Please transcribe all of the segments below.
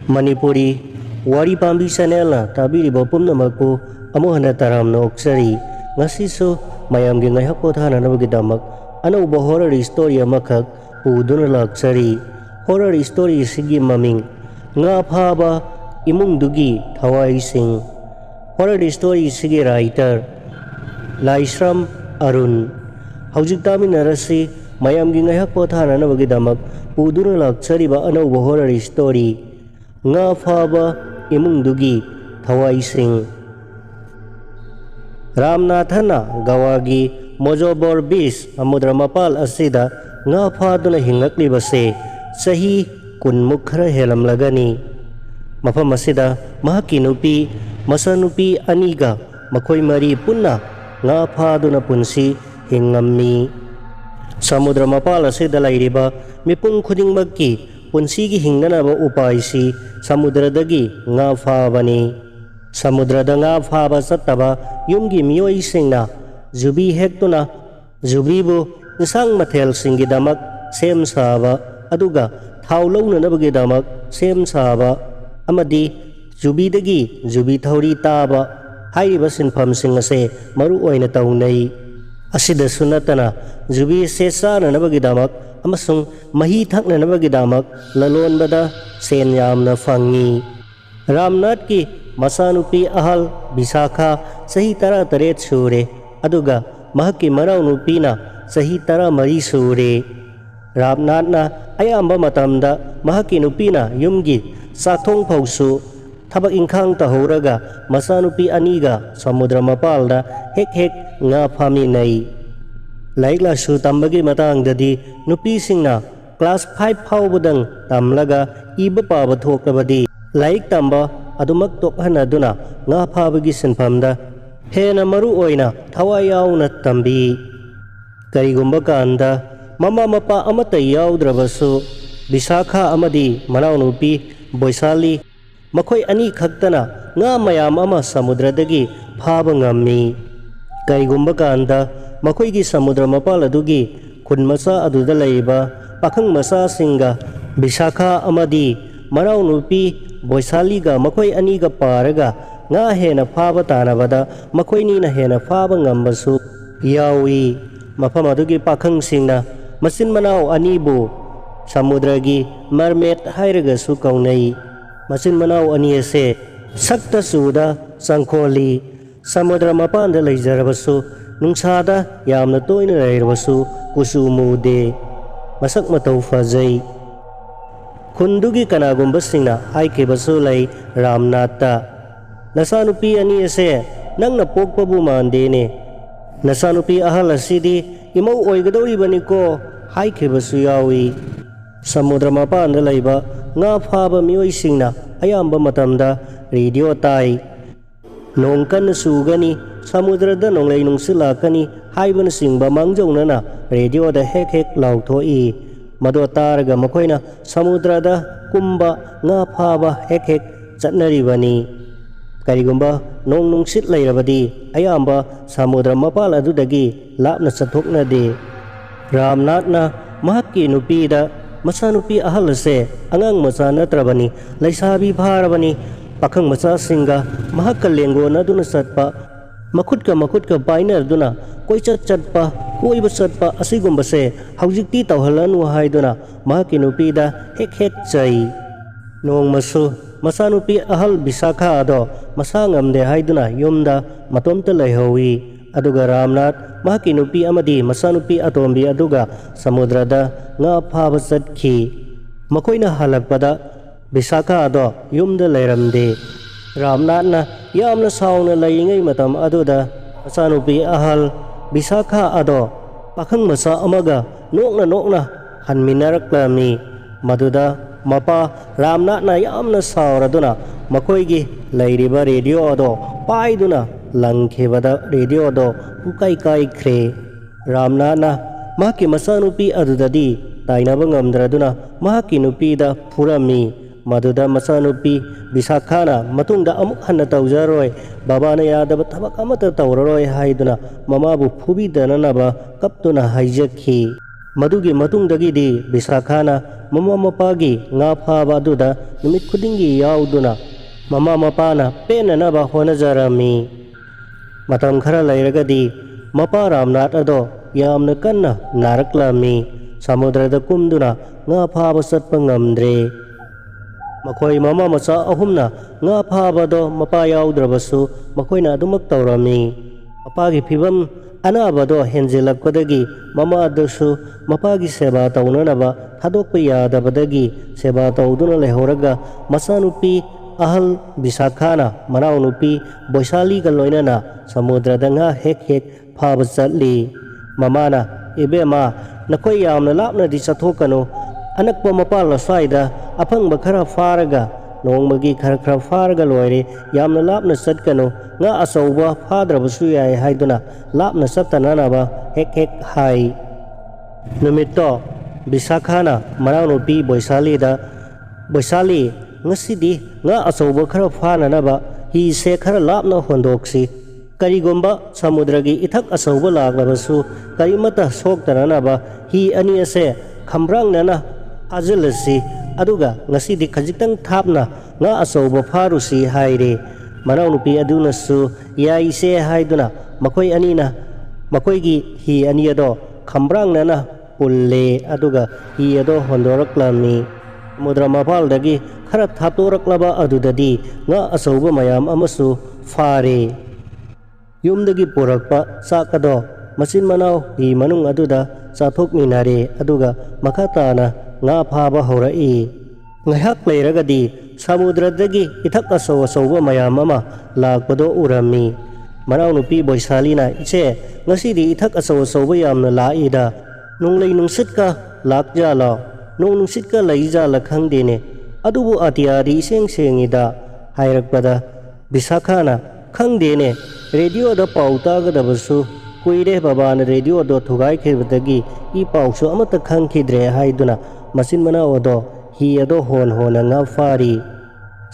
Manipuri Wari Pambi Channel na tabiriba pumnamakpo amuhan na taramna oksari ngasiso mayamgi ngayhak pothananabagidamag anauba horror story amakak puduna laksari. Horror story sigi maming nga phaba imungdugi thawai sing. Horror story sigi writer Laisram Arun. Haujik taminarasi mayamgi ngayhak pothananabagidamag puduna laksari ba anauba horror story nga phaba imungdugi thawai sing. Ramnathana gawagi Mojobor Beach amudra mapal asida nga phaduna hingaklibase sahi kunmuk khara helamlagani. Mafam asida mahaki nupi masanupi aniga makoy mari punna nga phaduna punsi hingammi. Samudra mapal asida lairiba mipung khuding magki punsigi hingnanaba upaysi samudradagi nga phabani. Samudrada nga phaba sattaba yumgi miyoi singna zubi hektuna zubibu isang mathel singgidamak sem saba aduga thawlaunanabagidamag sem saba amadi zubidagi zubi thauri taba hairiba sinphamsing ase maru oina taunai. Asida sunatana zubi sesananabagidamak amasung mahi thaknanabagidamak lalonbada sen yamna fangi. Ramnath ki masanupi ahal Bisakha sahi tara taret sure aduga mahaki maraw nupina sahi tara mari sure. Ramnath na ayamba matamda mahaki nupina yumgi sathong pausu thabak ingkhang tahuraga masanupi aniga samudra mapalda hek hek nga phaminai. Laikla su tambagi matangdadi nupisingna class 5 phawbadang tamlaga iba paba thoklabadi laik tamba adumak tokhanaduna nga phabagi sinphamda hena maru oina thawai yauna tambi. Karigumba kanda mama mapa amata yaudrabasu Bisakha amadi manawnupi Boisali makoy ani khaktana nga mayam ama samudradagi phaba ngammi. Karigumba kanda makoygi samudra mapal adugi khunmasa aduda leiba pakhang masa singa Bisakha amadi manawnupi Boisaliga makoy aniga paraga nga hena phaba tanabada makoy nina hena phaba ngambasu yawi. Mafam adugi pakhang singna masin manaw anibu samudragi mermaid hairaga su kaunai. Masin manaw ani ase sakta suda sangkholi samudra mapanda leijarabasu nungsada yamna toina leirabasu kusumude masak matau fazai. Kundugi kanagumba singna haikebasu lay Ramnathta nasanupi ani ase nang napokpabu mandene nasanupi ahal asidi imaw oigadoribani ko haikebasu yawi. Samudra mapanda layba nga phaba miyoi singna ayamba matamda radio tai nong kan sugani samudrada nonglay nung silakani haiban singba mangjawnana radio da hek hek lauthoi. Madu taraga makoyna samudrada kumba nga phaba hek hek chatnaribani. Karigumba nong nungsit lairabadi ayamba samudra mapal adudagi lapna sathoknade. Ramnathna mahakki nupida masanupi ahal ase angang macha natrabani laisabi bharabani pakhang macha singa mahakka lengona duna satpa makutka paina duna koi chatpa koiba satpa asigumbase haujikti tawhalanu haiduna mahaki nupida hek hek chai. Nong masu masanupi ahal Bisakha ado masangamde haiduna yumda matomta laihawi aduga Ramnath mahaki nupi amadi masanupi atombi aduga samudrada nga phaba chatkhi. Makoyna halakpada Bisakha ado yumda lairamde. Ramnathna yamna sauna laingai matam aduda masanupi ahal Bisakha ado pakhang masa amaga nokna hanminaraklami. Maduda mapa Ramnathna yamna sauraduna makoygi lairiba radio ado paiduna langkhebada radio ado pukai kai khre. Ramnathna mahaki masanupi adudadi tainaba ngamdraduna mahaki nupida phurami. Maduda masanupi Bisakhana matungda amuk hanna tawjaroi babana yadaba thabak amata tawraroi haiduna mamabu phubidananaba kaptuna haijakhi. Madugi matungdagidi Bisakhana mama mapagi nga phaba aduda numit khudingi yauduna mama mapana penanaba honajarami. Matam khara lairagadi mapa Ramnath ado yamna kanna naraklami samudrada kumduna nga phaba satpa ngamdre. Makhoi mama macha ahumna nga phaba do mapa yaudrabasu makhoina adumak tawrami. Mapagi phibam anabado henjilakpadagi mama adusu mapagi seba taunanaba thadokpa yadabadagi seba tauduna lehoraga masanupi ahal Bisakhana manaunupi Boisali ga loinana samudrada nga hek phaba chatli. Mamana ibema nakoi yamna lapna di chathokano anakpa mapala swaida aphangba khara faraga nongmagi khara faraga loire yamna lapna chatkano nga asauba fadrabasu yai haiduna lapna chaptananaba hek hai. Numitto Bisakhana manaunupi Boisali ngasidi nga asauba khara fananaba hi se khara lapna hondoksi. Karigomba samudragi ithak asauba laglabasu karimata soktananaba hi ani ase khamrangnana ajilasi aduga ngasidi khajitang thapna nga asauba farusi haire. Manaunupi adunasu yaise haiduna makoi anina makoigi hi ani ado khamrangnana pulle aduga hi ado hondoraklami. Samudra mapaldagi khara thaptoraklaba adudadi nga asauba mayam amasu fare. Yumdagi purakpa sakado masin manau hi manung aduda chathokminare aduga makatana nga phaba horai. Ngahak leiragadi samudradagi ithak asauba mayam ama lakpado urami. Manaunupi Boisalina iche ngasidi ithak asauba yamna laida nunglei nungsit ka lakjala nungsit ka laijala khangdene adubu atiyadi sengida hairakpada Bisakhana khangdene radio da pauta ga dabasu kuire babana radio do thugai khebadagi I pausu amata khangkhidre haiduna masin manau do hi ado hona nga fari.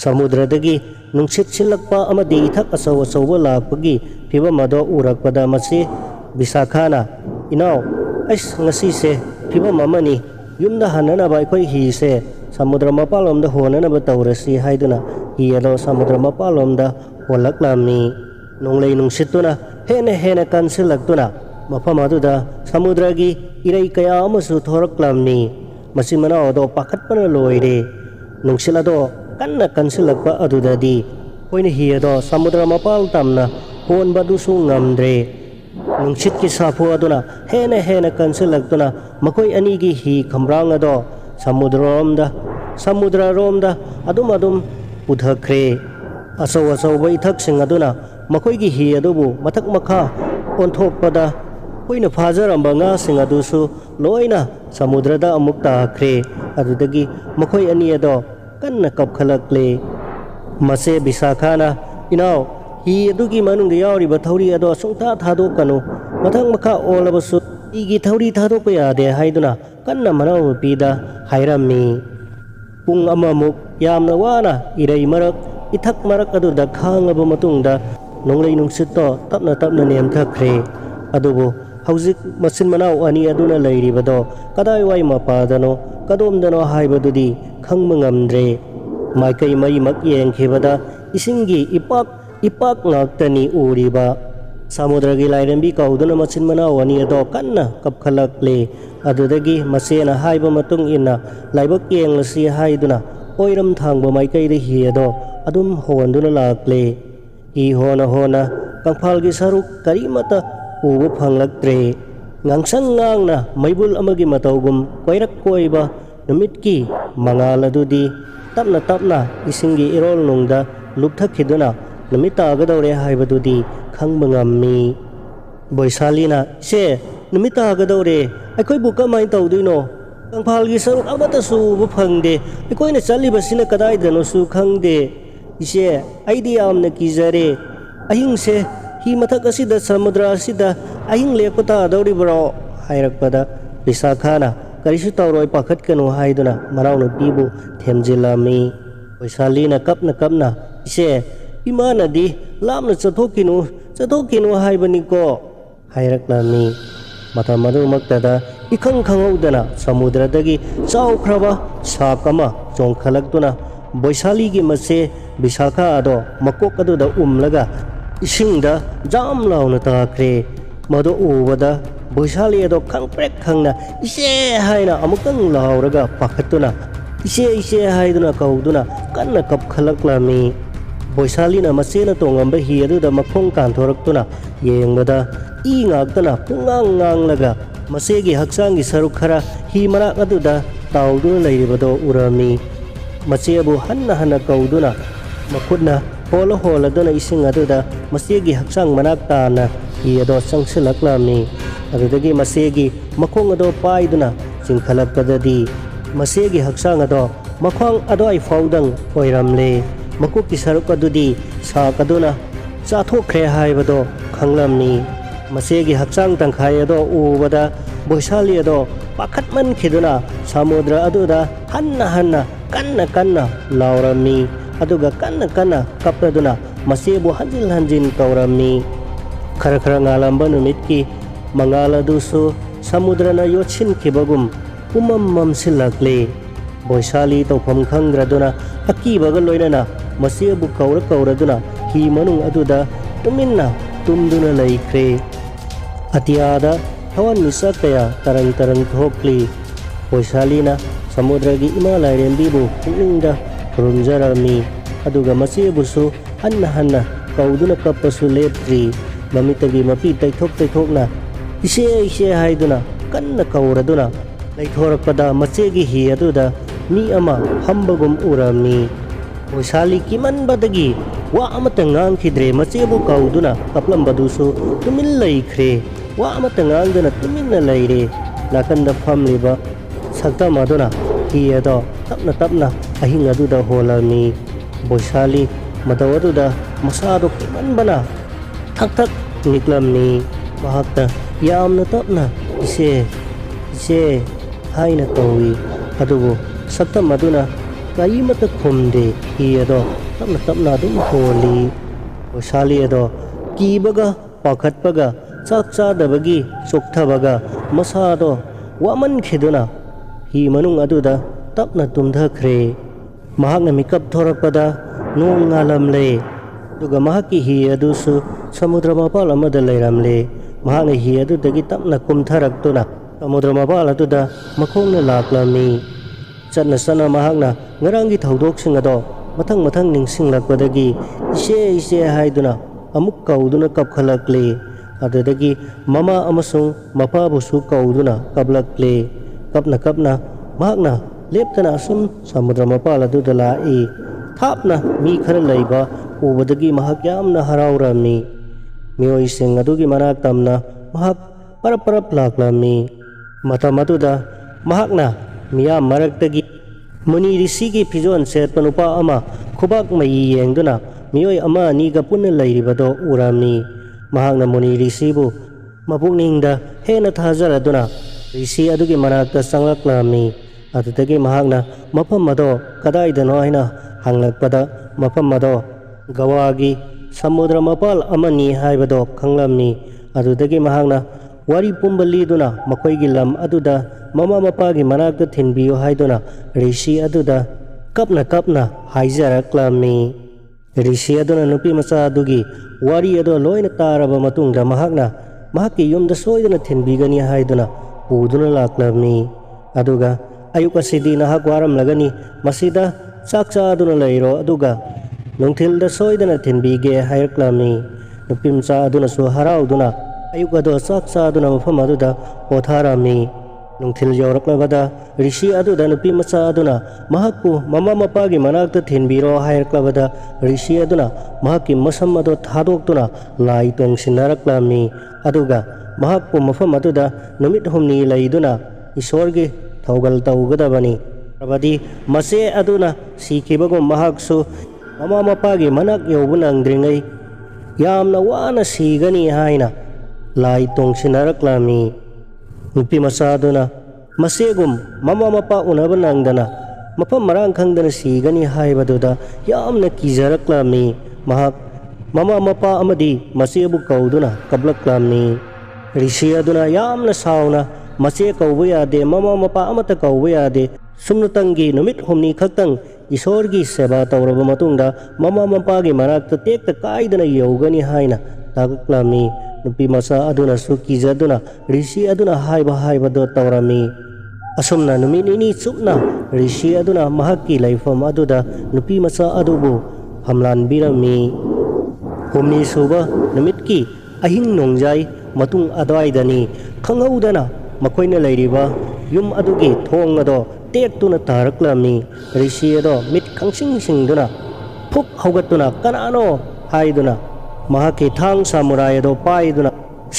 Samudradagi nungsit silakpa amadi ithak asauba lakpagi phibam ado urakpada masi Bisakhana inaw ais ngasi se phibam amani yumda hananaba akhoi hi se samudra mapalomda honanaba tawrasi haiduna hi ado samudra mapalomda holaklami. Nonglei nungsituna hena kansilaktuna mafam aduda samudragi irai kaya amasu thoraklamni. Masin manau ado pakhatpana loire nungsil ado kanna kansilakpa adudadi hoina hi ado samudra mapal tamna honba dusu ngamdre. Nungsit ki sapu aduna hena kansilaktuna makoi anigi hi khamrang ado samudra romda adum udhakre. Asauba ithak sing aduna makoigi hi adubu mathak makha onthokpada hoina phajaramba nga sing adusu loina samudrada amuk takhre. Adudagi makoi ani ado kanna kapkhalakle. Mase Bisakhana inaw hi adugi manungda yauriba thauri ado sungtha thadokanu mathak makha olabasu igi thauri thadokpa yade haiduna kanna manaunupida hairami. Pung amamuk yamna wana irai marak ithak marak aduda khangaba matungda nonglei nungsitto tapna nemthakre. Adubu haujik masin manau ani aduna leiribado kadai wai mapadano kadomdano haibadudi khangma ngamdre. Maikai mai mak yengkhebada isingi ipak ngaktani uriba. Samudragi lairambi kauduna masin manau ani ado kanna kapkhalakle. Adudagi masena haiba matung inna laibak yenglasi haiduna oiram thangba maikai de hi ado adum honduna lakle. I hona kangphalgi saruk karimata ubu phanglaktre. Ngangsang ngangna maibul amagi mataugum koirak koiba numitki mangal adudi tapna isingi irol nungda lupthakhiduna numita agadawre haibadudi khangba ngammi. Boisalina se numita agadawre akhoi buka mai tawduino kangphalgi saruk amata su bu phangde akoina chalibasina kadai dano su khangde. Ise aidi amna kizare ahing se hi mathak asida samudra asida ahing lekpata adawribro hairakpada Bisakhana karisu tawroi pakhatkanu haiduna manaunupibu themjilami. Boisalina kapna ise imanadi lamna chathokinu haibaniko hairaknami. matam adumaktada ikhang khanghaudana samudradagi chaukraba sak ama chongkhalaktuna Boisali gi mase Bisakha ado makok aduda umlaga isingda jam launa takhre madu ubada Boisali ado khangprek khangna ise haina amukang lauraga pakhatuna ise haiduna kauduna kanna kapkhalaklami Boisali na masena tongamba hi aduda makhong kanthoraktuna yengbada I ngaktana pungang laga masegi haksangi saruk khara hi marak aduda tauduna leiribado urami masebu hanna kauduna makutna hola dona ising aduda masegi haksang manak tana hi ado sangsilaklami adudagi masegi makhong ado paiduna singkhalakpadadi masegi haksang ado makhong ado ai faudang oiramle makuki saruk adudi sakaduna chathokre haibado khanglamni masegi haksang tangkhai ado ubada Boisali ado pakhatman khiduna samudra aduda hanna kanna lauramni aduga kanna kapraduna masebu hanjin kauramni khara ngalamba numitki mangala dusu samudrana yotsin kibagum mamsilakle Boisali tawpham khangraduna akibaga loinana masebu kauraduna hi manung aduda tuminna tumduna laikre atiyada hawan misa kaya tarang thokli Boisali na samudragi ima lairembibu pungingda rumjarami aduga masebusu hanna kauduna kappasu leptri mamitagi mapi taithokna ise haiduna kanna kauraduna laithorakpada masegi hi aduda mi ama hambagum urami Boisali kimanbadagi wa amata ngangkhidre masebu kauduna kaplambadusu tumin laikre wa amata ngangdana tuminna laire nakanda famliba sakta maduna hi ado tapna ahing aduda holami Boisali madawaduda masado kimanbana thak niklamni mahakta yamna tapna ise haina kawi adugo sakta maduna kaimata khumde hi ado tapna dum holi Boisali ado kibaga pakhatpaga chakcha dabagi soktabaga masado waman khiduna hi manung aduda tapna tumdhakhre mahakna mikap thorakpada nong ngalamle duga mahaki hi adusu samudra mapal amada leiramle mahakna hi adudagi tapna kumtharaktuna samudra mapal aduda makhongna laklami chatna sana mahakna ngarangi thaudok ado mathang ningsinglakpadagi ise haiduna amuk kauduna kapkhalakle adudagi mama amasung mapabusu kauduna kablakle kapna mahakna leptana asum samudra mapal aduda lai thapna mi khara leiba ubadagi mahak yamna haraurami mioi sing adugi manak tamna mahak parap laklami matam aduda mahakna miyam maraktagi muni risigi phijon setpanupa ama khubak mai yengduna mioi ama ni ga punna leiribado urami mahakna muni risibu mapukningda hena thajaraduna risi adugi manakta sanglaknami adudagi mahakna mafam ado kadaidano haina hanglakpada mafam ado gawagi samudra mapal amani haibado khanglamni adudagi mahakna wari pumbaliduna makoigi lam aduda mama mapagi manakta thinbiyo haiduna risi aduda kapna haijaraklami risi aduna nupi macha adugi wari ado loina taraba matungda mahakna mahaki yumda soidana thinbigani haiduna puduna laklami aduga ayuk asidi nahak waram lagani masida sakcha aduna leiro aduga nungthilda soidana thinbige hairaklami nupi macha aduna su harauduna ayuk ado sakcha aduna mafam aduda potharami nungthil yawraklabada rishi aduda nupi macha aduna mahakku mama mapagi manakta thinbiro hairaklabada rishi aduna mahakki masam ado thadoktuna lai tongsinaraklami aduga mahakku mafam aduda numit humni leiduna isorgi thaugal taugadabani rabadi mase aduna sikibagum mahaksu mama mapagi manak yobunangdringai yamna wana sigani haina lai tongsinaraklami nupi macha aduna masegum mama mapa unabanangdana mafam marang khangdana sigani haibaduda yamna kizaraklami mahak mama mapa amadi masebu kauduna kablaklamni Rishi aduna yamna sauna mache kauba yade mama mapa amata kauba yade sumnatangi numit humni khaktang isorgi seba tawraba matungda mama mapa gi manakta tekta kaidana yogani haina taklami nupi masa aduna suki jaduna Rishi aduna haiba do tawrami asumna numit ini chupna Rishi aduna mahaki laifam aduda nupi masa adubu hamlan birami humni suba numitki ahing nongjai matung adwaidani khanghaudana makoina leiriba yum adugi thong ado tektuna taraklami Rishi ado mit khangsing singduna phuk haugatuna kanano haiduna mahaki thang samurai ado paiduna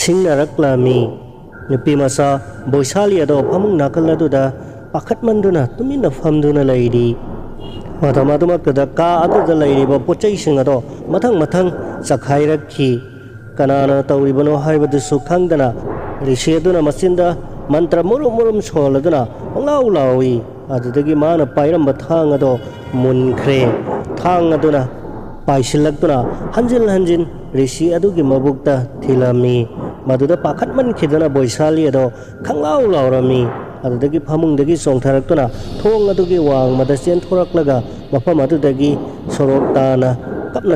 singnaraklami nupi masa boisali ado phamung nakaladuda pakhatmanduna tumina famduna leiri matamadumakda ka aduda leiriba pochai sing ado mathang sakhairakhi kanana tawribano haibadusu khangdana Rishi aduna masinda mantra murum soladuna lawi adudagi mana pairamba thang ado munkhre thang aduna paisilakduna hanjin Rishi adugi mabukta thilami maduda pakhatman khidana boisali ado khanglawrami adudagi phamungdagi songtharakduna thong adugi wangmada chen thoraklaga mafam adudagi sorok tana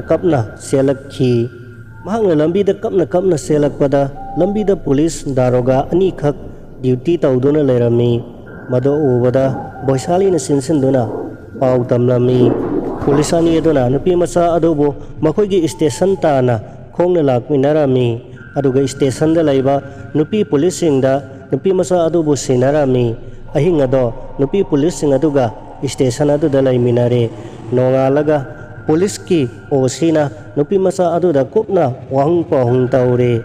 kapna selakhi mahangna lambida kapna selakpada lambida police daroga ani khak duty tawduna lerami mado ubada boisali na sinsinduna pau tamlami police ani aduna nupi masa adubo makhoi station tana khongna lakminarami aduga station da laiba nupi police singda nupi masa adubo sinarami ahing ado nupi police sing aduga station adu da laiminare nongalaga police ki osina nupi masa aduda kupna wahung pahung taure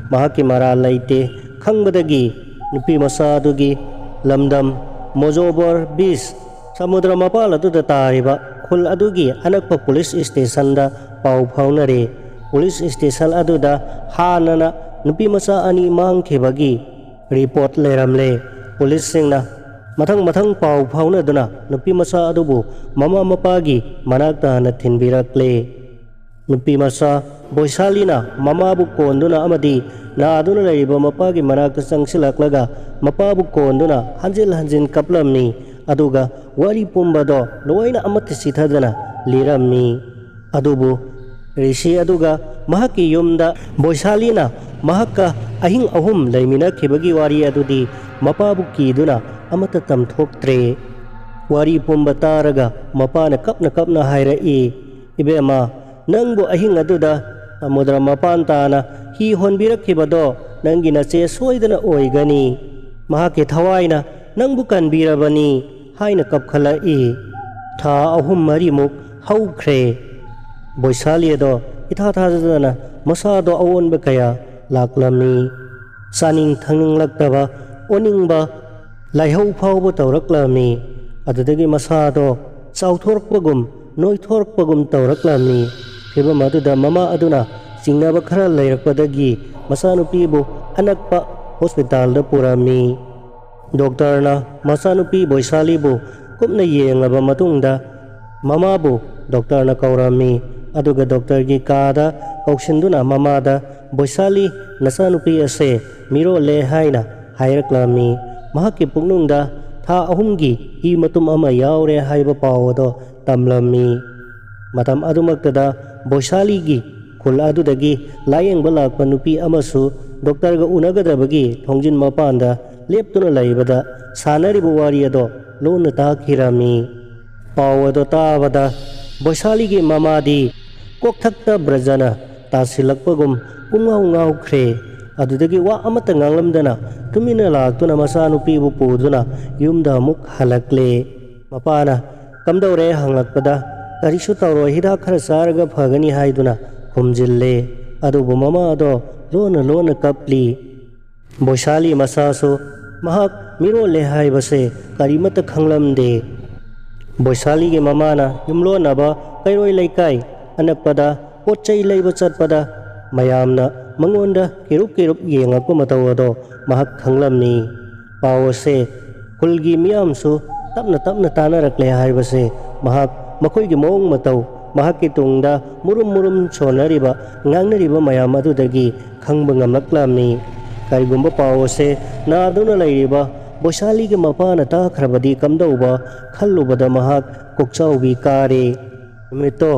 mahaki mara laite khangbadagi nupi masa adugi lamdam mojobor bis samudra mapal aduda tariba khul adugi anakpa police station da pau phaunare police station aduda hanana nupi masa ani mangkhebagi report leramle police singna mathang pau phaunaduna nupi masa adubu mama mapagi manakta na thinbirakle nupi masa boisalina mama bu konduna amadi na aduna leiba mapagi manakta sangsilaklaga mapa bu konduna hanjin kaplami aduga wari pumbado loina amati sithadana lirammi adubu Rishi aduga mahaki yumda boisalina mahaka ahing ahum laimina khibagi wari adudi mapa bu kiduna amata tamthoktre wari pumba taraga mapana kapna hairai ibema nangbu ahing aduda samudra mapan tana hi honbirakhibado nangi nache soidana oigani mahake thawaina nangbu kanbirabani haina kapkhalai tha ahum marimuk haukhre boisali ado itha masado awon kaya laklami saning thangning laktaba oningba laihau phaubu tawraklami adudagi masado chauthorpagum noithorpagum tawraklami phiba maduda mama aduna singnaba khara leirakpadagi masanupibu anakpa hospital da purami doctor na masanupi boisalibu kupna yengaba matungda mamabu doctor na kaurami aduga doctor gi kada kaushinduna mamada boisali nasanupi ase miro le haina hairaklami mahaki puknungda tha ahumgi hi matum ama yaure haiba pawado tamlami matam adumaktada boisali gi khul adudagi layeng balak panupi amasu doctor ga unagadabagi thongjin mapanda leptuna laibada sanaribu wari ado lona takhirami pawado tabada boisali gi mamadi kokthakta brajana tasilakpagum ngau khre adudagi wa amata nganglamdana tumina laktuna masanupi bu puduna yumda muk halakle mapana kamdore hanglakpada karisu tawro hida khara sarga phagani haiduna khumjille adubu mama ado lona kapli boisali masaso mahak miro le haibase karimata khanglamde boisali ge mamana yumlo naba kairoi laikai anakpada pochai leiba chatpada mayamna mangonda kirup yengakpa mataw ado mahak khanglamni pawse kulgi miyamsu tapna tanarakle haibase mahak makoigi mong mataw mahak itungda murum sonariba ngangnariba mayam adudagi khangba ngamlaklamni ꯀꯔꯤꯒꯨꯝꯕ ꯄꯥꯎ ꯑꯁꯤ ꯅꯥꯗꯨꯅ ꯂꯩꯔꯤꯕ ꯕꯣꯏꯁꯥꯂꯤꯒꯤ ꯃꯄꯥꯅ ꯇꯥꯈ꯭ꯔꯕꯗꯤ ꯀꯝꯗꯧꯕ ꯈꯜꯂꯨꯕꯗ ꯃꯍꯥꯛ ꯀꯣꯛꯆꯥꯎꯕꯤ ꯀꯥꯔꯦ꯫ ꯅꯨꯃꯤꯠꯇꯣ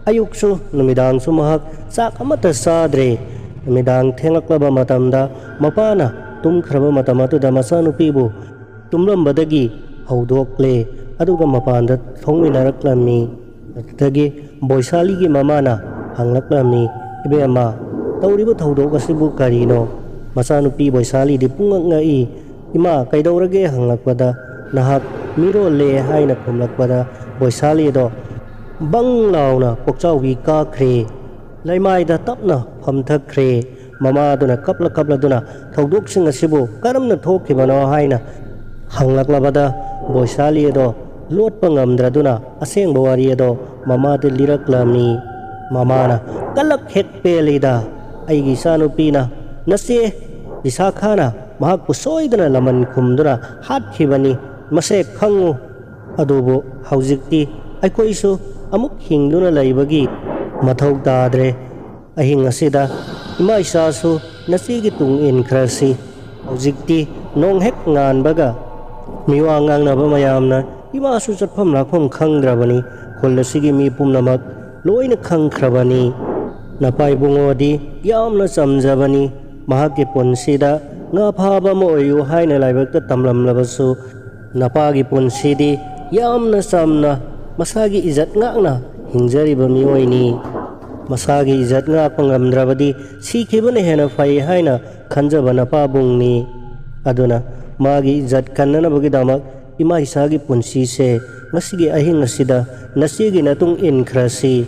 ꯑꯌꯨꯛꯁꯨ ꯅꯨꯃꯤꯗꯥꯡꯁꯨ ꯃꯍꯥꯛ ꯆꯥꯛ ꯑꯃꯠꯇ ꯆꯥꯗ꯭ꯔꯦ꯫ ꯅꯨꯃꯤꯗꯥꯡ ꯊꯦꯡꯂꯛꯂꯕ ꯃꯇꯝꯗ ꯃꯄꯥꯅ ꯇꯨꯝꯈ꯭ꯔꯕ ꯃꯇꯝ ꯑꯗꯨꯗ ꯃꯆꯥꯅꯨꯄꯤꯕꯨ ꯇꯨꯝꯂꯝꯕꯗꯒꯤ ꯍꯧꯗꯣꯛꯂꯦ ꯑꯗꯨꯒ ꯃꯄꯥꯟꯗ ꯊꯣꯛꯃꯤꯟꯅꯔꯛꯂꯝꯃꯤ꯫ ꯑꯗꯨꯗꯒꯤ ꯕꯣꯏꯁꯥꯂꯤꯒꯤ ꯃꯃꯥꯅ ꯍꯪꯂꯛꯂꯝꯃꯤ, "ꯏꯕꯦꯝꯃ, ꯇꯧꯔꯤꯕ ꯊꯧꯗꯣꯛ ꯑꯁꯤꯕꯨ ꯀꯔꯤꯅꯣ?" ꯃꯆꯥꯅꯨꯄꯤ ꯕꯣꯏꯁꯥꯂꯤꯗꯤ ꯄꯨꯡꯉꯛ ꯉꯛꯏ꯫ "ꯏꯃꯥ, ꯀꯩꯗꯧꯔꯒꯦ?" ꯍꯪꯂꯛꯄꯗ ꯅꯍꯥꯛ ꯃꯤꯔꯣꯜꯂꯦ ꯍꯥꯏꯅ ꯈꯨꯝꯂꯛꯄꯗ ꯕꯣꯏꯁꯥꯂꯤꯗꯣ ꯕꯪ ꯂꯥꯎꯅ ꯀꯣꯛꯆꯥꯎꯕꯤ ꯀꯥꯈ꯭ꯔꯦ, ꯂꯩꯃꯥꯏꯗ ꯇꯞꯅ ꯐꯝꯊꯈ꯭ꯔꯦ꯫ ꯃꯃꯥꯗꯨꯅ ꯀꯞꯂꯗꯨꯅ ꯊꯧꯗꯣꯛꯁꯤꯡ ꯑꯁꯤꯕꯨ ꯀꯔꯝꯅ ꯊꯣꯛꯈꯤꯕꯅꯣ ꯍꯥꯏꯅ ꯍꯪꯂꯛꯂꯕꯗ ꯕꯣꯏꯁꯥꯂꯤ ꯑꯗꯣ ꯂꯣꯠꯄ ꯉꯝꯗ꯭ꯔꯗꯨꯅ ꯑꯁꯦꯡꯕ ꯋꯥꯔꯤ ꯑꯗꯣ ꯃꯃꯥꯗ ꯂꯤꯔꯛꯂꯝꯃꯤ꯫ ꯃꯃꯥꯅ "ꯀꯜꯂꯛ ꯍꯦꯛ ꯄꯦꯜꯂꯤꯗ! ꯑꯩꯒꯤ ꯏꯆꯥꯅꯨꯄꯤꯅ ꯅꯆꯦ ꯕꯤꯁꯥꯈꯥꯅ ꯃꯍꯥꯛꯄꯨ ꯁꯣꯏꯗꯅ ꯂꯃꯟ ꯈꯨꯝꯗꯨꯅ ꯍꯥꯠꯈꯤꯕꯅꯤ, ꯃꯁꯦ ꯈꯪꯉꯨ꯫ ꯑꯗꯨꯕꯨ ꯍꯧꯖꯤꯛꯇꯤ ꯑꯩꯈꯣꯏꯁꯨ ꯑꯃꯨꯛ ꯍꯤꯡꯗꯨꯅ ꯂꯩꯕꯒꯤ ꯃꯊꯧ ꯇꯥꯗ꯭ꯔꯦ꯫ ꯑꯍꯤꯡ ꯑꯁꯤꯗ ꯏꯃꯥ ꯏꯆꯥꯁꯨ ꯅꯆꯦꯒꯤ ꯇꯨꯡ ꯏꯟꯈ꯭ꯔꯁꯤ꯫ ꯍꯧꯖꯤꯛꯇꯤ ꯅꯣꯡ ꯍꯦꯛ ꯉꯥꯟꯕꯒ ꯃꯤꯋꯥ ꯉꯥꯡꯅꯕ ꯃꯌꯥꯝꯅ ꯏꯃꯥꯁꯨ ꯆꯠꯐꯝ ꯂꯥꯛꯐꯝ ꯈꯪꯗ꯭ꯔꯕꯅꯤ꯫ ꯈꯨꯜ ꯑꯁꯤꯒꯤ ꯃꯤ ꯄꯨꯝꯅꯃꯛ ꯂꯣꯏꯅ ꯈꯪꯈ꯭ꯔꯕꯅꯤ꯫ ꯅꯄꯥ ꯏꯕꯨꯡꯉꯣꯗꯤ ꯌꯥꯝꯅ ꯆꯝꯖꯕꯅꯤ꯫ ꯃꯍꯥꯛꯀꯤ ꯄꯨꯟꯁꯤꯗ ꯉꯥ ꯐꯥꯕ ꯑꯃ ꯑꯣꯏꯌꯨ ꯍꯥꯏꯅ ꯂꯥꯏꯕꯛꯇ ꯇꯝꯂꯝꯂꯕꯁꯨ ꯅꯄꯥꯒꯤ ꯄꯨꯟꯁꯤꯗꯤ ꯌꯥꯝꯅ ꯆꯝꯅ ꯃꯁꯥꯒꯤ ꯏꯖꯠ ꯉꯥꯛꯅ ꯍꯤꯡꯖꯔꯤꯕ ꯃꯤꯑꯣꯏꯅꯤ꯫ ꯃꯁꯥꯒꯤ ꯏꯖꯠ ꯉꯥꯛꯄ ꯉꯝꯗ꯭ꯔꯕꯗꯤ ꯁꯤꯈꯤꯕꯅ ꯍꯦꯟꯅ ꯐꯩ ꯍꯥꯏꯅ ꯈꯟꯖꯕ ꯅꯄꯥꯕꯨꯡꯅꯤ꯫ ꯑꯗꯨꯅ ꯃꯥꯒꯤ ꯏꯖꯠ ꯀꯟꯅꯅꯕꯒꯤꯗꯃꯛ ꯏꯃꯥ ꯏꯆꯥꯒꯤ ꯄꯨꯟꯁꯤꯁꯦ ꯉꯁꯤꯒꯤ ꯑꯍꯤꯡ ꯑꯁꯤꯗ ꯅꯆꯦꯒꯤ ꯅꯇꯨꯡ ꯏꯟꯈ꯭ꯔꯁꯤ."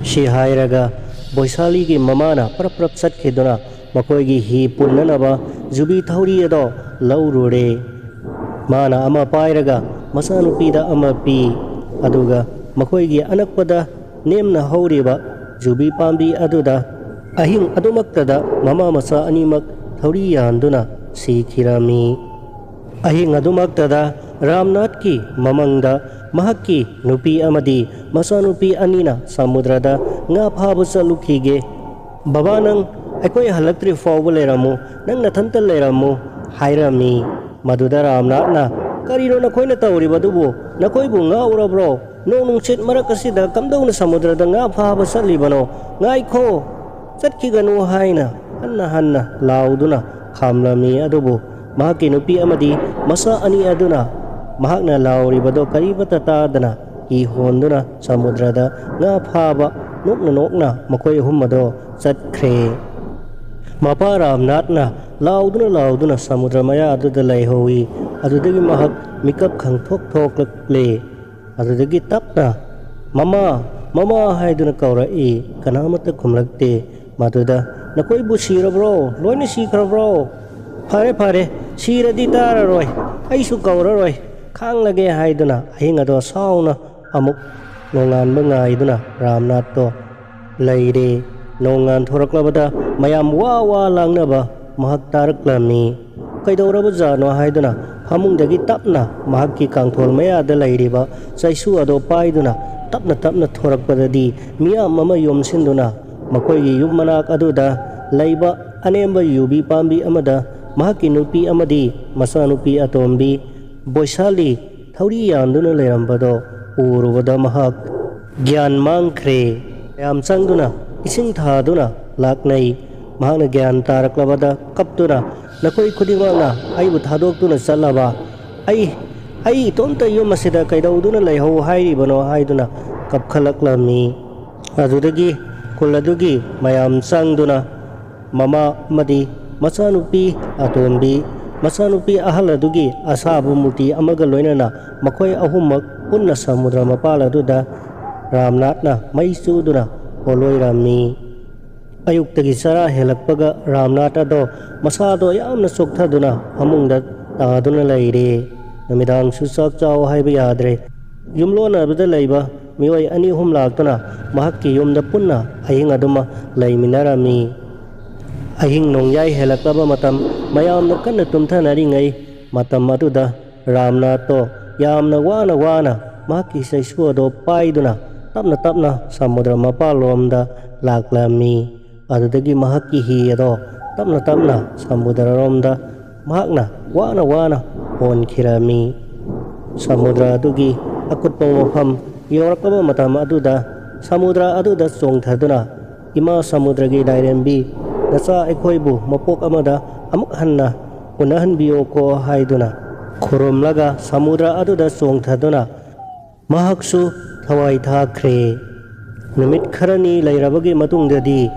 ꯁꯤ ꯍꯥꯏꯔꯒ ꯕꯣꯏꯁꯥꯂꯤꯒꯤ ꯃꯃꯥꯅ ꯄ꯭ꯔꯞ ꯆꯠꯈꯤꯗꯨꯅ ꯃꯈꯣꯏꯒꯤ ꯍꯤ ꯄꯨꯟꯅꯅꯕ ꯌꯨꯕꯤ ꯊꯧꯔꯤ ꯑꯗꯣ ꯂꯧꯔꯨꯔꯦ꯫ ꯃꯥꯅ ꯑꯃ ꯄꯥꯏꯔꯒ ꯃꯆꯥꯅꯨꯄꯤꯗ ꯑꯃ ꯄꯤ꯫ ꯑꯗꯨꯒ ꯃꯈꯣꯏꯒꯤ ꯑꯅꯛꯄꯗ ꯅꯦꯝꯅ ꯍꯧꯔꯤꯕ ꯌꯨꯕꯤ ꯄꯥꯝꯕꯤ ꯑꯗꯨꯗ ꯑꯍꯤꯡ ꯑꯗꯨꯃꯛꯇꯗ ꯃꯃꯥ ꯃꯆꯥ ꯑꯅꯤꯃꯛ ꯊꯧꯔꯤ ꯌꯥꯟꯗꯨꯅ ꯁꯤꯈꯤꯔꯝꯃꯤ꯫ ꯑꯍꯤꯡ ꯑꯗꯨꯃꯛꯇꯗ ꯔꯥꯝꯅꯥꯊꯀꯤ ꯃꯃꯪꯗ ꯃꯍꯥꯛꯀꯤ ꯅꯨꯄꯤ ꯑꯃꯗꯤ ꯃꯆꯥꯅꯨꯄꯤ ꯑꯅꯤꯅ ꯁꯃꯨꯗ꯭ꯔꯗ ꯉꯥ ꯐꯥꯕ ꯆꯠꯂꯨꯈꯤꯒꯦ꯫ "ꯕꯕꯥ, ꯅꯪ ꯑꯩꯈꯣꯏ ꯍꯜꯂꯛꯇ꯭ꯔꯤ ꯐꯥꯎꯕ ꯂꯩꯔꯝꯃꯨ, ꯅꯪ ꯅꯊꯟꯇ ꯂꯩꯔꯝꯃꯨ" ꯍꯥꯏꯔꯝꯃꯤ꯫ ꯃꯗꯨꯗ ꯔꯥꯝꯅꯥꯊꯅ, "ꯀꯔꯤꯅꯣ ꯅꯈꯣꯏꯅ ꯇꯧꯔꯤꯕꯗꯨꯕꯨ? ꯅꯈꯣꯏꯕꯨ ꯉꯥꯎꯔꯕ꯭ꯔꯣ? ꯅꯣꯡ ꯅꯨꯡꯁꯤꯠ ꯃꯔꯛ ꯑꯁꯤꯗ ꯀꯝꯗꯧꯅ ꯁꯃꯨꯗ꯭ꯔꯗ ꯉꯥ ꯐꯥꯕ ꯆꯠꯂꯤꯕꯅꯣ? ꯉꯥꯏꯈꯣ, ꯆꯠꯈꯤꯒꯅꯨ" ꯍꯥꯏꯅ ꯍꯟꯅ ꯍꯟꯅ ꯂꯥꯎꯗꯨꯅ ꯈꯥꯝꯂꯝꯃꯤ꯫ ꯑꯗꯨꯕꯨ ꯃꯍꯥꯛꯀꯤ ꯅꯨꯄꯤ ꯑꯃꯗꯤ ꯃꯆꯥ ꯑꯅꯤ ꯑꯗꯨꯅ ꯃꯍꯥꯛꯅ ꯂꯥꯎꯔꯤꯕꯗꯣ ꯀꯔꯤꯃꯠꯇ ꯇꯥꯗꯅ ꯍꯤ ꯍꯣꯟꯗꯨꯅ ꯁꯃꯨꯗ꯭ꯔꯗ ꯉꯥ ꯐꯥꯕ ꯅꯣꯛꯅ ꯃꯈꯣꯏ ꯑꯍꯨꯝ ꯑꯗꯣ ꯆꯠꯈ꯭ꯔꯦ꯫ ꯃꯄꯥ ꯔꯥꯝꯅꯥꯊꯅ ꯂꯥꯎꯗꯨꯅ ꯁꯃꯨꯗ꯭ꯔ ꯃꯌꯥ ꯑꯗꯨꯗ ꯂꯩꯍꯧꯏ꯫ ꯑꯗꯨꯗꯒꯤ ꯃꯍꯥꯛ ꯃꯤꯀꯞ ꯈꯪꯊꯣꯛ ꯊꯣꯛꯂꯛꯂꯦ꯫ ꯑꯗꯨꯗꯒꯤ ꯇꯞꯅ "ꯃꯃꯥ, ꯃꯃꯥ" ꯍꯥꯏꯗꯨꯅ ꯀꯧꯔꯛꯏ꯫ ꯀꯅꯥꯃꯠꯇ ꯈꯨꯝꯂꯛꯇꯦ꯫ ꯃꯗꯨꯗ "ꯅꯈꯣꯏꯕꯨ ꯁꯤꯔꯕ꯭ꯔꯣ? ꯂꯣꯏꯅ ꯁꯤꯈ꯭ꯔꯕ꯭ꯔꯣ? ꯐꯔꯦ, ꯁꯤꯔꯗꯤ ꯇꯥꯔꯔꯣꯏ, ꯑꯩꯁꯨ ꯀꯧꯔꯔꯣꯏ, ꯈꯥꯡꯂꯒꯦ" ꯍꯥꯏꯗꯨꯅ ꯑꯍꯤꯡ ꯑꯗꯣ ꯁꯥꯎꯅ ꯑꯃꯨꯛ ꯅꯣꯡꯉꯥꯟꯕ ꯉꯥꯏꯗꯨꯅ ꯔꯥꯝꯅꯥꯊꯇꯣ ꯂꯩꯔꯦ꯫ ꯅꯣꯡ ꯉꯥꯟꯊꯣꯔꯛꯂꯕꯗ ꯃꯌꯥꯝ ꯋꯥ ꯂꯥꯡꯅꯕ ꯃꯍꯥꯛ ꯇꯥꯔꯛꯂꯝꯃꯤ꯫ ꯀꯩꯗꯧꯔꯕꯖꯥꯠꯅꯣ ꯍꯥꯏꯗꯨꯅ ꯐꯃꯨꯡꯗꯒꯤ ꯇꯞꯅ ꯃꯍꯥꯛꯀꯤ ꯀꯥꯡꯊꯣꯜ ꯃꯌꯥꯗ ꯂꯩꯔꯤꯕ ꯆꯩꯁꯨ ꯑꯗꯣ パイꯗꯨꯅ ꯇꯞꯅ ꯊꯣꯔꯛꯄꯗꯗꯤ ꯃꯤꯌꯥꯝ ꯑꯃ ꯌꯣꯝꯁꯤꯟꯗꯨꯅ ꯃꯈꯣꯏꯒꯤ ꯌꯨꯝ ꯃꯅꯥꯛ ꯑꯗꯨꯗ ꯂꯩꯕ ꯑꯅꯦꯝꯕ ꯌꯨꯕꯤ ꯄꯥꯝꯕꯤ ꯑꯃꯗ ꯃꯍꯥꯛꯀꯤ ꯅꯨꯄꯤ ꯑꯃꯗꯤ ꯃꯆꯥꯅꯨꯄꯤ ꯑꯇꯣꯝꯕꯤ ꯕꯣꯏꯁꯥꯂꯤ ꯊꯧꯔꯤ ꯌꯥꯟꯗꯨꯅ ꯂꯩꯔꯝꯕꯗꯣ ꯎꯔꯨꯕꯗ ꯃꯍꯥꯛ ꯒ꯭ꯌꯥꯟ ꯃꯥꯡꯈ꯭ꯔꯦ꯫ ꯃꯌꯥꯝ ꯆꯪꯗꯨꯅ ꯏꯁꯤꯡ ꯊꯥꯗꯨꯅ ꯂꯥꯛꯅꯩ꯫ ꯃꯍꯥꯛꯅ ꯒ꯭ꯌꯥꯟ ꯇꯥꯔꯛꯂꯕꯗ ꯀꯞꯇꯨꯅ, "ꯅꯈꯣꯏ ꯈꯨꯗꯤꯡꯃꯛꯅ ꯑꯩꯕꯨ ꯊꯥꯗꯣꯛꯇꯨꯅ ꯆꯠꯂꯕ? ꯑꯩ ꯏꯇꯣꯝꯇ ꯌꯨꯝ ꯑꯁꯤꯗ ꯀꯩꯗꯧꯗꯨꯅ ꯂꯩꯍꯧ ꯍꯥꯏꯔꯤꯕꯅꯣ" ꯍꯥꯏꯗꯨꯅ ꯀꯞꯈꯠꯂꯛꯂꯝꯃꯤ꯫ ꯑꯗꯨꯗꯒꯤ ꯈꯨꯜ ꯑꯗꯨꯒꯤ ꯃꯌꯥꯝ ꯆꯪꯗꯨꯅ ꯃꯃꯥ ꯑꯃꯗꯤ ꯃꯆꯥꯅꯨꯄꯤ ꯑꯇꯣꯝꯕꯤ, ꯃꯆꯥꯅꯨꯄꯤ ꯑꯍꯜ ꯑꯗꯨꯒꯤ ꯑꯁꯥꯕ ꯃꯨꯔꯇꯤ ꯑꯃꯒ ꯂꯣꯏꯅꯅ ꯃꯈꯣꯏ ꯑꯍꯨꯝꯃꯛ ꯄꯨꯟꯅ ꯁꯃꯨꯗ꯭ꯔ ꯃꯄꯥꯜ ꯑꯗꯨꯗ ꯔꯥꯝꯅꯥꯊꯅ ꯃꯩ ꯆꯨꯗꯨꯅ ꯄꯣꯂꯣꯏꯔꯝꯃꯤ꯫ ꯑꯌꯨꯛꯇꯒꯤ ꯆꯔꯥ ꯍꯦꯜꯂꯛꯄꯒ ꯔꯥꯝꯅꯥꯊ ꯑꯗꯣ ꯃꯁꯥꯗꯣ ꯌꯥꯝꯅ ꯆꯣꯛꯊꯗꯨꯅ ꯐꯃꯨꯡꯗ ꯇꯥꯗꯨꯅ ꯂꯩꯔꯦ꯫ ꯅꯨꯃꯤꯗꯥꯡꯁꯨ ꯆꯥꯛ ꯆꯥꯎ ꯍꯥꯏꯕ ꯌꯥꯗ꯭ꯔꯦ꯫ ꯌꯨꯝꯂꯣꯟꯅꯕꯗ ꯂꯩꯕ ꯃꯤꯑꯣꯏ ꯑꯅꯤ ꯑꯍꯨꯝ ꯂꯥꯛꯇꯨꯅ ꯃꯍꯥꯛꯀꯤ ꯌꯨꯝꯗ ꯄꯨꯟꯅ ꯑꯍꯤꯡ ꯑꯗꯨꯃ ꯂꯩꯃꯤꯟꯅꯔꯝꯃꯤ꯫ ꯑꯍꯤꯡ ꯅꯣꯡꯌꯥꯏ ꯍꯦꯜꯂꯛꯂꯕ ꯃꯇꯝ ꯃꯌꯥꯝꯅ ꯀꯟꯅ ꯇꯨꯝꯊꯅꯔꯤꯉꯩ ꯃꯇꯝ ꯑꯗꯨꯗ ꯔꯥꯝꯅꯥꯊꯇꯣ ꯌꯥꯝꯅ ꯋꯥꯅ ꯃꯍꯥꯛꯀꯤ ꯆꯩꯁꯨ ꯑꯗꯣ ꯄꯥꯏꯗꯨꯅ ꯇꯞꯅ ꯁꯃꯨꯗ꯭ꯔ ꯃꯄꯥꯜꯂꯣꯝꯗ ꯂꯥꯛꯂꯝꯃꯤ꯫ ꯑꯗꯨꯗꯒꯤ ꯃꯍꯥꯛꯀꯤ ꯍꯤ ꯑꯗꯣ tapna tapna samudraromda mahakna wana honkhirami. Samudra adugi akutpa mafam yaurakaba matam aduda samudra aduda chongthaduna ima samudragi lairembi nacha aikhoibu mapok amada amuk hanna unahanbiyo ko haiduna khurumlaga samudra aduda chongthaduna mahaksu thawai thakre. Numit kharani lairabagi matungdadi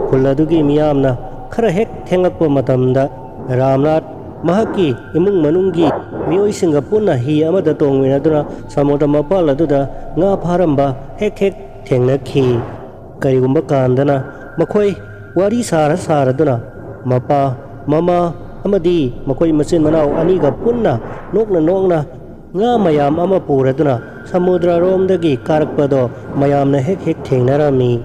khul adugi miyamna khara hek thengakpa matamda Ramnath mahaki imung manunggi miyoisinga punna hi amada tongminaduna samudra mapal aduda nga pharamba hek thengnakhi. Karigumba kandana makhoi wari saraduna mapa mama amadi makhoi machin manau aniga punna nokna nga mayam ama puraduna samudra romdagi karakpado mayamna hek thengnarami.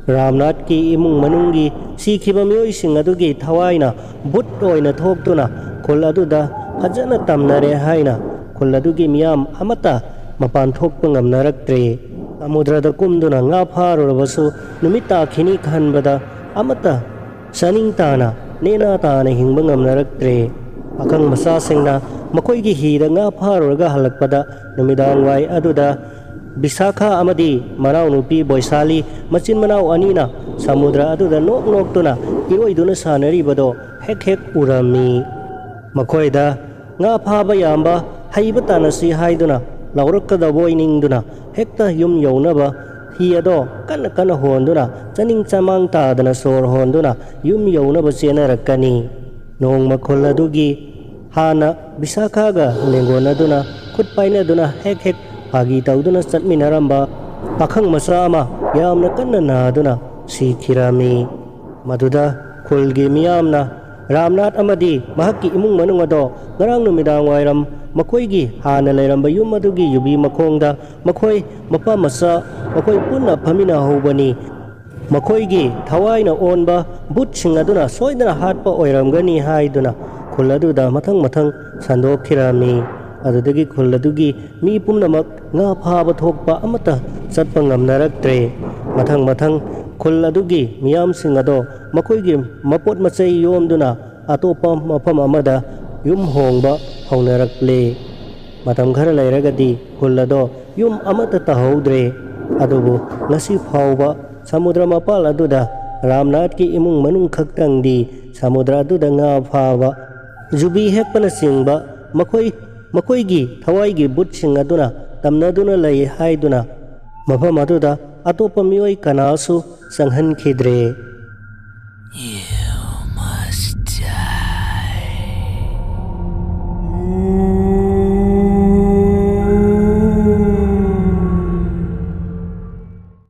Ramnath ki imung manunggi sikhiba miyoising adugi thawaina but oina thokduna khul aduda fajana tamnare haina khul adugi miyam amata mapan thokpa ngamnaraktre. Samudrada kumduna nga pharurabasu numita khini khanbada amata saning tana nena tana hingba ngamnaraktre. Akang masasingna makoigi hida nga pharuraga halakpada numidangwai aduda Bisakha amadi manau nupi Boisali machin manau anina samudra aduda noktuna iroiduna sanaribado hek urami. Makoida nga phaba yamba haiba tanasi haiduna laurakadabo iningduna hekta yum yaunaba hi ado kana honduna chaning chamang tadana sor honduna yum yaunaba chenarakkani. Nongma khul adugi hana Bisakhaga lengonaduna khutpainaduna hek pagi tauduna chatminaramba pakhang macha ama yamna kanna naduna sikhirami. Maduda khulgi miyamna Ramnath amadi mahakki imung manung ado ngarang numidang wairam makoigi hana lairamba yum adugi yubi makhongda makhoi mapa macha makhoi punna phamina hobani makoigi thawaina onba butching aduna soidana hatpa oiramgani haiduna khul aduda mathang sandokhirami. Adudagi khul adugi mi pumnamak nga phaba thokpa amata chatpa ngamnaraktre. Mathang khul adugi miyam sing ado makoigi mapot machai yomduna atopa mafam amada yum hongba hongnarakle. Matam khara lairagadi khul ado yum amata tahodre. Adubu ngasi phauba samudra mapal aduda Ramnath ki imung manung khaktangdi samudra aduda nga phaba jubi hekpana singba makoigi thawaigi butching aduna tamnaduna lai haiduna mafam aduda atopa miyoi kanasu sanghankhidre.